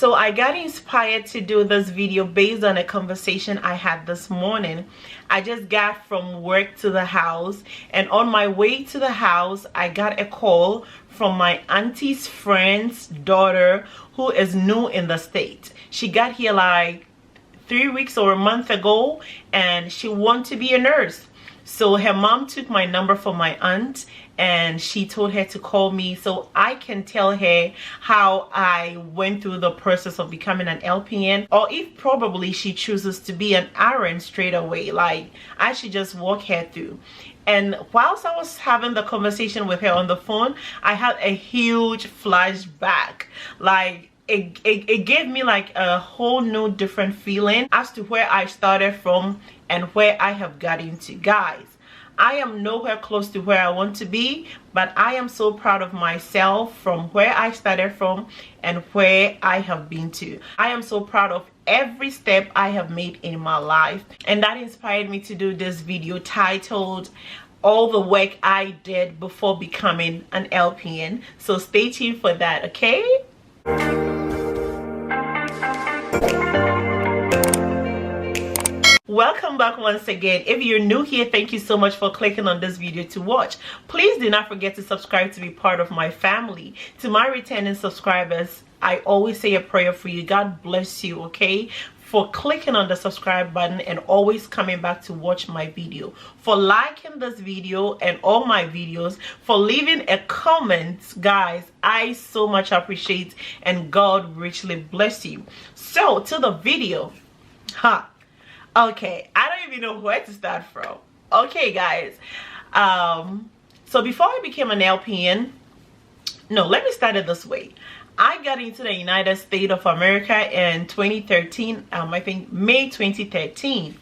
So I got inspired to do this video based on a conversation I had this morning. I just got from work to the house, and on my way to the house I got a call from my auntie's friend's daughter who is new in the state. She got here like 3 weeks or a month ago, and she wanted to be a nurse. So her mom took my number from my aunt and she told her to call me so I can tell her how I went through the process of becoming an LPN, or if probably she chooses to be an RN straight away, like I should just walk her through. And whilst I was having the conversation with her on the phone, I had a huge flashback. Like it gave me like a whole new different feeling as to where I started from and where I have gotten to. Guys, I am nowhere close to where I want to be, but I am so proud of myself from where I started from and where I have been to. I am so proud of every step I have made in my life, and that inspired me to do this video titled all the work I did before becoming an LPN. So stay tuned for that, okay? Welcome back once again. If you're new here, thank you so much for clicking on this video to watch. Please do not forget to subscribe to be part of my family. To my returning subscribers, I always say a prayer for you. God bless you, okay, for clicking on the subscribe button and always coming back to watch my video, for liking this video and all my videos, for leaving a comment. Guys, I so much appreciate, and God richly bless you. So to the video. Okay, I don't even know where to start from. Okay, guys, so before I became an LPN, no, let me start it this way. I got into the United States of America in 2013, I think May 2013.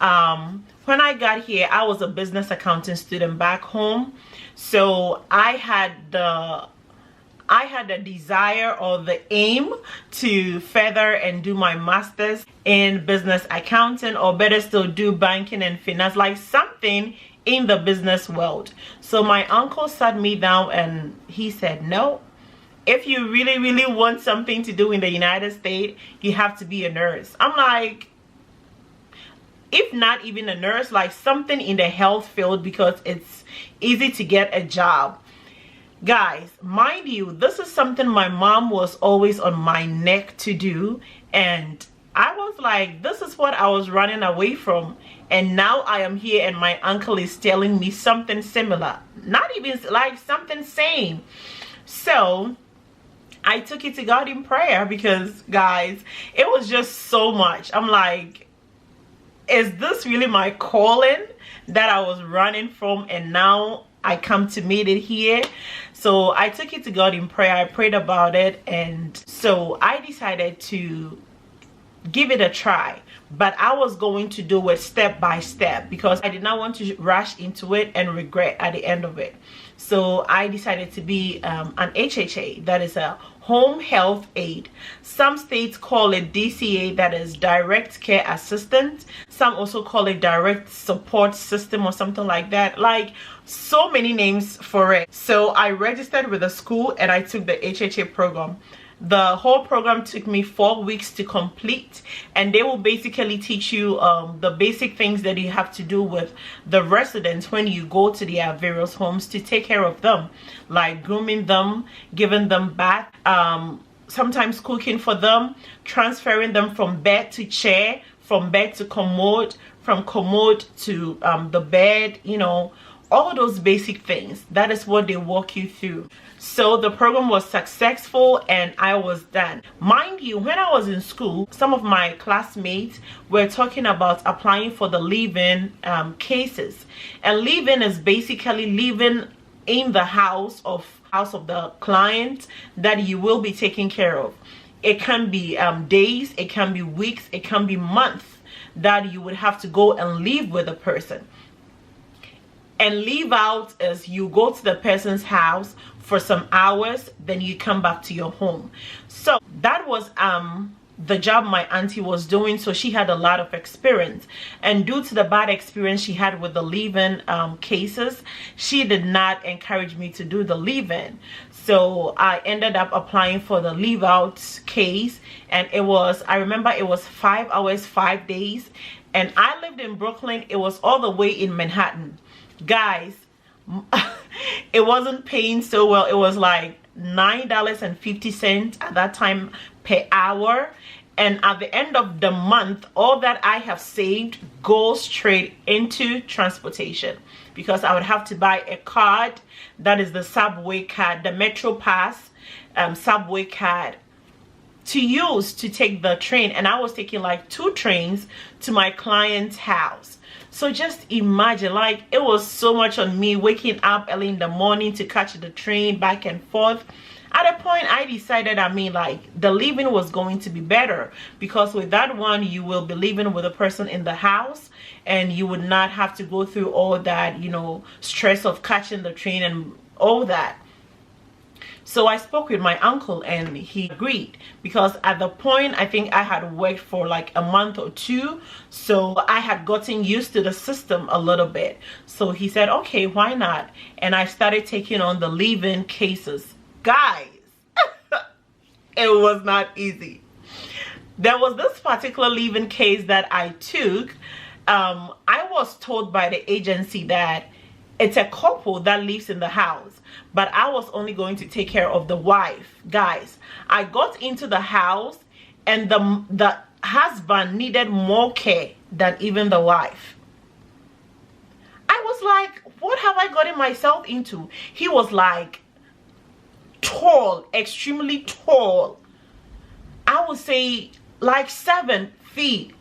When I got here, I was a business accounting student back home, so I had the desire or the aim to further and do my master's in business accounting, or better still, do banking and finance, like something in the business world. So my uncle sat me down and he said, no, if you really want something to do in the United States, you have to be a nurse. I'm like, if not even a nurse, like something in the health field, because it's easy to get a job. Guys, mind you, this is something my mom was always on my neck to do, and I was like, this is what I was running away from, and now I am here and my uncle is telling me something similar, not even like something same. So I took it to God in prayer, because guys, it was just so much. I'm like, is this really my calling that I was running from, and now I come to meet it here? So I took it to God in prayer. I prayed about it, and so I decided to give it a try, but I was going to do it step by step because I did not want to rush into it and regret at the end of it. So I decided to be an HHA, that is a home health aide. Some states call it DCA, that is direct care assistant. Some also call it direct support system or something like that, like so many names for it. So I registered with a school and I took the HHA program. The whole program took me 4 weeks to complete, and they will basically teach you the basic things that you have to do with the residents when you go to their various homes to take care of them, like grooming them, giving them bath, sometimes cooking for them, transferring them from bed to chair, from bed to commode, from commode to the bed, you know, all those basic things. That is what they walk you through. So the program was successful and I was done. Mind you, when I was in school, some of my classmates were talking about applying for the live-in cases. And live-in is basically living in the house of the client that you will be taking care of. It can be days, it can be weeks, it can be months that you would have to go and live with a person. And leave out as you go to the person's house for some hours, then you come back to your home. So that was the job my auntie was doing, so she had a lot of experience. And due to the bad experience she had with the live-in cases, she did not encourage me to do the live-in. So I ended up applying for the leave out case, and it was, I remember it was 5 hours 5 days, and I lived in Brooklyn. It was all the way in Manhattan, guys. It wasn't paying so well. It was like $9.50 at that time per hour, and at the end of the month, all that I have saved goes straight into transportation, because I would have to buy a card, that is the subway card, the Metro Pass subway card, to use to take the train. And I was taking like 2 trains to my client's house. So just imagine, like, it was so much on me, waking up early in the morning to catch the train back and forth. At a point, I decided, I mean, like, the living was going to be better, because with that one, you will be living with a person in the house, and you would not have to go through all that, you know, stress of catching the train and all that. So I spoke with my uncle, and he agreed, because at the point, I think I had worked for like a month or 2, so I had gotten used to the system a little bit. So he said, okay, why not? And I started taking on the leave-in cases. Guys, it was not easy. There was this particular leave-in case that I took. I was told by the agency that it's a couple that lives in the house, but I was only going to take care of the wife. Guys, I got into the house, and the husband needed more care than even the wife. I was like, what have I gotten myself into? He was like tall, extremely tall. I would say like 7 feet.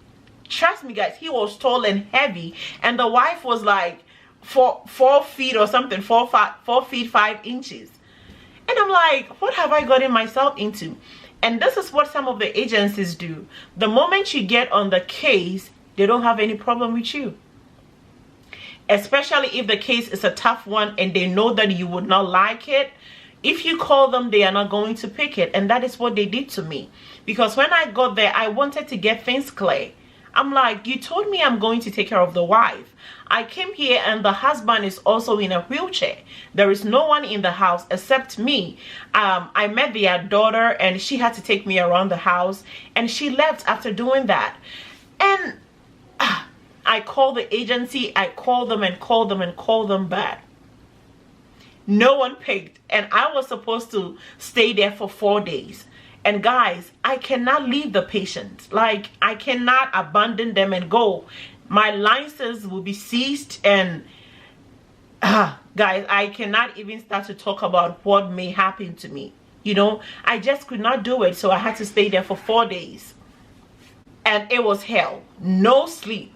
Trust me, guys, he was tall and heavy, and the wife was like 4 feet or something, 4 feet 5 inches. And I'm like, what have I gotten myself into? And this is what some of the agencies do. The moment you get on the case, they don't have any problem with you, especially if the case is a tough one and they know that you would not like it. If you call them, they are not going to pick it. And that is what they did to me, because when I got there, I wanted to get things clear. I'm like, you told me I'm going to take care of the wife. I came here and the husband is also in a wheelchair. There is no one in the house except me. I met their daughter, and she had to take me around the house, and she left after doing that. And I called the agency. I called them and called them and called them back. No one picked, and I was supposed to stay there for 4 days. And guys, I cannot leave the patient. Like, I cannot abandon them and go. My license will be seized, and guys, I cannot even start to talk about what may happen to me. You know, I just could not do it. So I had to stay there for 4 days, and it was hell. No sleep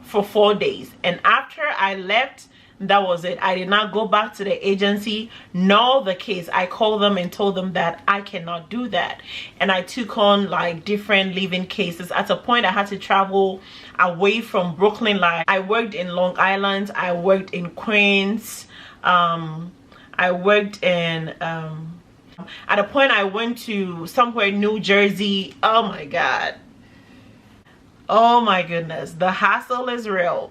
for 4 days. And after I left, that was it. I did not go back to the agency nor the case. I called them and told them that I cannot do that. And I took on like different living cases. At a point, I had to travel away from Brooklyn. Like, I worked in Long Island, I worked in Queens, I worked in at a point I went to somewhere in New Jersey. Oh my god, oh my goodness, the hassle is real.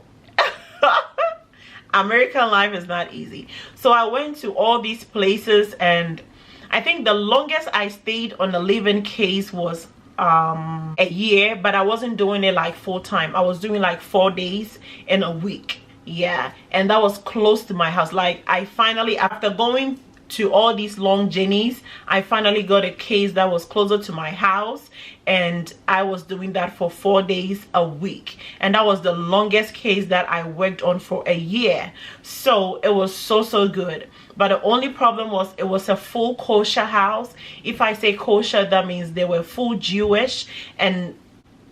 American life is not easy. So I went to all these places, and I think the longest I stayed on a live-in case was a year, but I wasn't doing it like full time. I was doing like 4 days in a week. Yeah, and that was close to my house. Like, I finally, after going to all these long journeys, I finally got a case that was closer to my house, and I was doing that for 4 days a week, and that was the longest case that I worked on for a year. So it was so good. But the only problem was it was a full kosher house. If I say kosher, that means they were full Jewish, and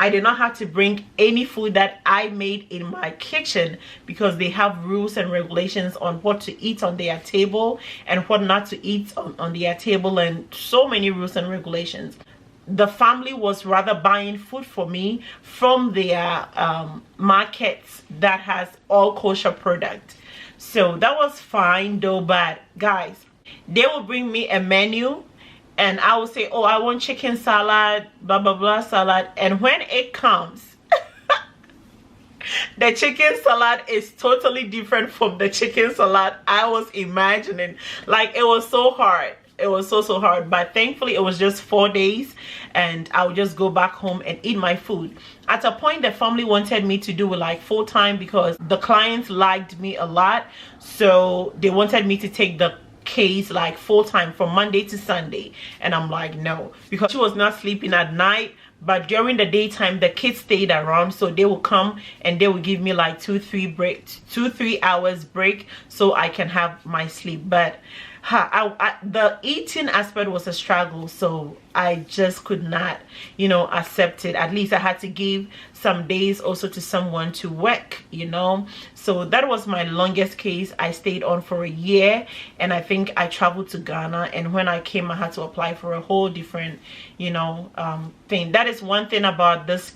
I did not have to bring any food that I made in my kitchen, because they have rules and regulations on what to eat on their table and what not to eat on their table, and so many rules and regulations. The family was rather buying food for me from their markets that has all kosher products. So that was fine though. But guys, they will bring me a menu, and I will say, oh, I want chicken salad, blah blah blah salad, and when it comes The chicken salad is totally different from the chicken salad I was imagining. Like, it was so hard. It was so hard, but thankfully it was just 4 days and I would just go back home and eat my food. At a point, the family wanted me to do it like full-time because the clients liked me a lot, so they wanted me to take the case like full-time from Monday to Sunday, and I'm like, no, because she was not sleeping at night. But during the daytime, the kids stayed around, so they will come and they will give me like 2-3 hours break so I can have my sleep. But the eating aspect was a struggle, so I just could not, you know, accept it. At least I had to give some days also to someone to work, you know. So that was my longest case. I stayed on for a year, and I think I traveled to Ghana, and when I came I had to apply for a whole different, you know, thing. That is one thing about this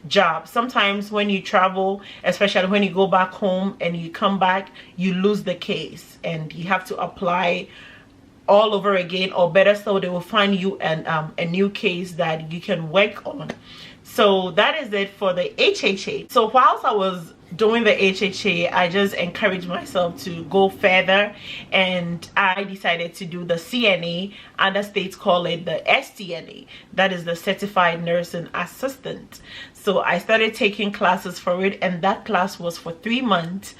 job. Sometimes when you travel, especially when you go back home and you come back, you lose the case and you have to apply all over again, or better still, they will find you a new case that you can work on. So that is it for the HHA. So whilst I was doing the HHA, I just encouraged myself to go further, and I decided to do the CNA. Other states call it the STNA, that is the Certified Nursing Assistant. So I started taking classes for it, and that class was for 3 months.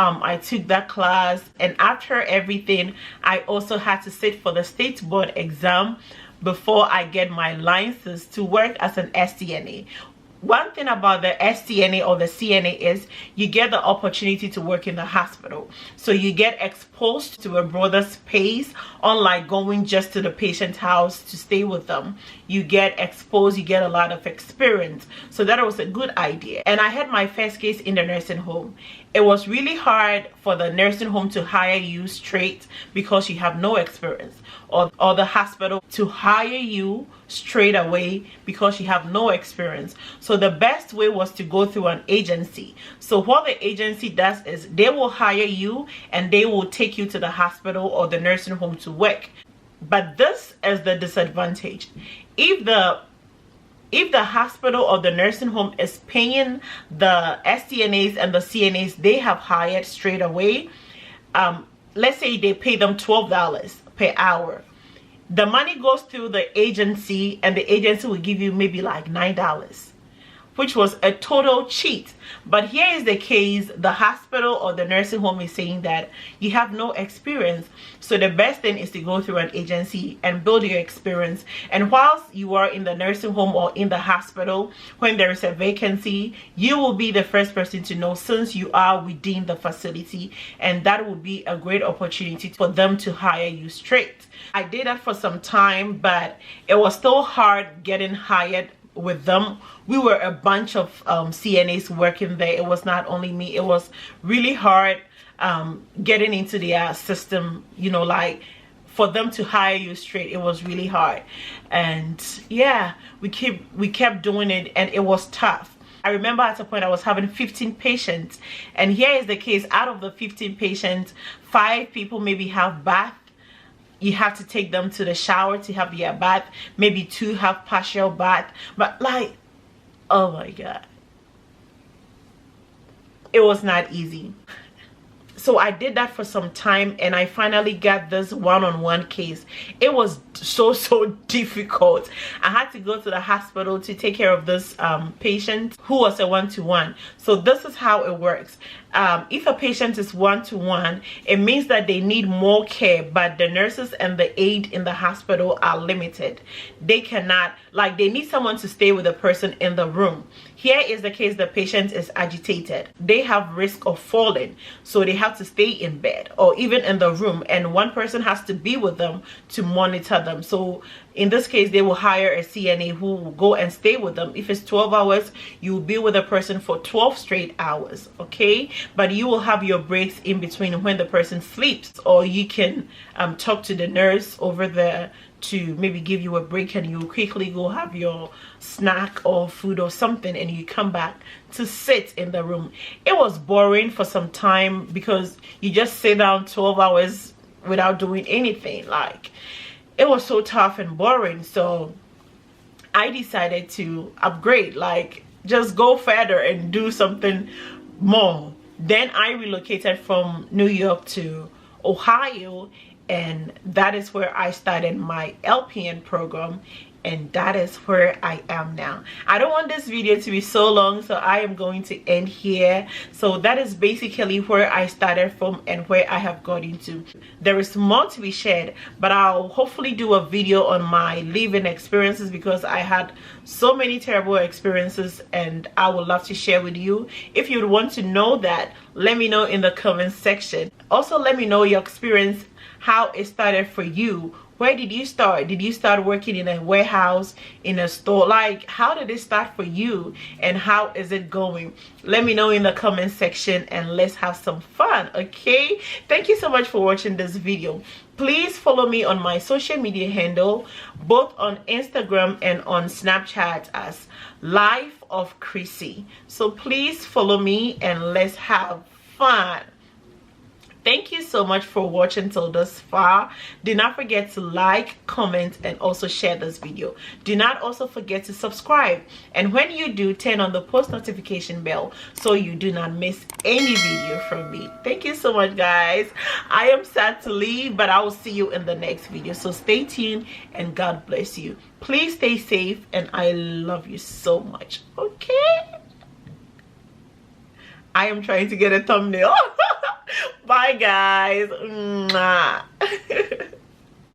I took that class, and after everything, I also had to sit for the state board exam before I get my license to work as an STNA. One thing about the STNA or the CNA is you get the opportunity to work in the hospital. So you get exposed to a broader space, unlike going just to the patient's house to stay with them. You get exposed, you get a lot of experience. So that was a good idea. And I had my first case in the nursing home. It was really hard for the nursing home to hire you straight because you have no experience, or the hospital to hire you straight away because you have no experience. So the best way was to go through an agency. So what the agency does is they will hire you and they will take you to the hospital or the nursing home to work. But this is the disadvantage. If the hospital or the nursing home is paying the STNAs and the CNAs they have hired straight away, let's say they pay them $12 per hour, the money goes through the agency and the agency will give you maybe like $9, which was a total cheat. But here is the case, the hospital or the nursing home is saying that you have no experience, so the best thing is to go through an agency and build your experience. And whilst you are in the nursing home or in the hospital, when there is a vacancy, you will be the first person to know, since you are within the facility, and that will be a great opportunity for them to hire you straight. I did that for some time, but it was still hard getting hired with them. We were a bunch of CNAs working there. It was not only me. It was really hard getting into their system, you know, like for them to hire you straight. It was really hard. And yeah, we kept doing it, and it was tough. I remember at a point I was having 15 patients, and here is the case. Out of the 15 patients, 5 people maybe have bath. You have to take them to the shower to have their bath. Maybe 2 have partial bath. But like, oh my God, it was not easy. So I did that for some time, and I finally got this one-on-one case. It was so difficult. I had to go to the hospital to take care of this patient who was a one-to-one. So this is how it works. If a patient is one-to-one, it means that they need more care, but the nurses and the aide in the hospital are limited. They cannot, like, they need someone to stay with the person in the room. Here is the case: the patient is agitated. They have risk of falling, so they have to stay in bed or even in the room, and one person has to be with them to monitor them. So in this case, they will hire a CNA who will go and stay with them. If it's 12 hours, you will be with a person for 12 straight hours, okay? But you will have your breaks in between when the person sleeps, or you can talk to the nurse over there to maybe give you a break, and you quickly go have your snack or food or something, and you come back to sit in the room. It was boring for some time because you just sit down 12 hours without doing anything. Like, it was so tough and boring. So I decided to upgrade. Like, just go further and do something more. Then I relocated from New York to Ohio, and that is where I started my LPN program, and that is where I am now. I don't want this video to be so long, so I am going to end here. So that is basically where I started from and where I have got into. There is more to be shared, but I'll hopefully do a video on my living experiences, because I had so many terrible experiences and I would love to share with you. If you'd want to know that, let me know in the comment section. Also, let me know your experience, how it started for you. Where did you start? Did you start working in a warehouse, in a store? Like, how did it start for you and how is it going? Let me know in the comment section and let's have some fun, okay? Thank you so much for watching this video. Please follow me on my social media handle, both on Instagram and on Snapchat, as Life of Chrissy. So please follow me and let's have fun. Thank you so much for watching till this far. Do not forget to like, comment, and also share this video. Do not also forget to subscribe, and when you do, turn on the post notification bell so you do not miss any video from me. Thank you so much, guys. I am sad to leave, but I will see you in the next video, so stay tuned and God bless you. Please stay safe, and I love you so much. Okay, I am trying to get a thumbnail. Bye, guys. Mwah.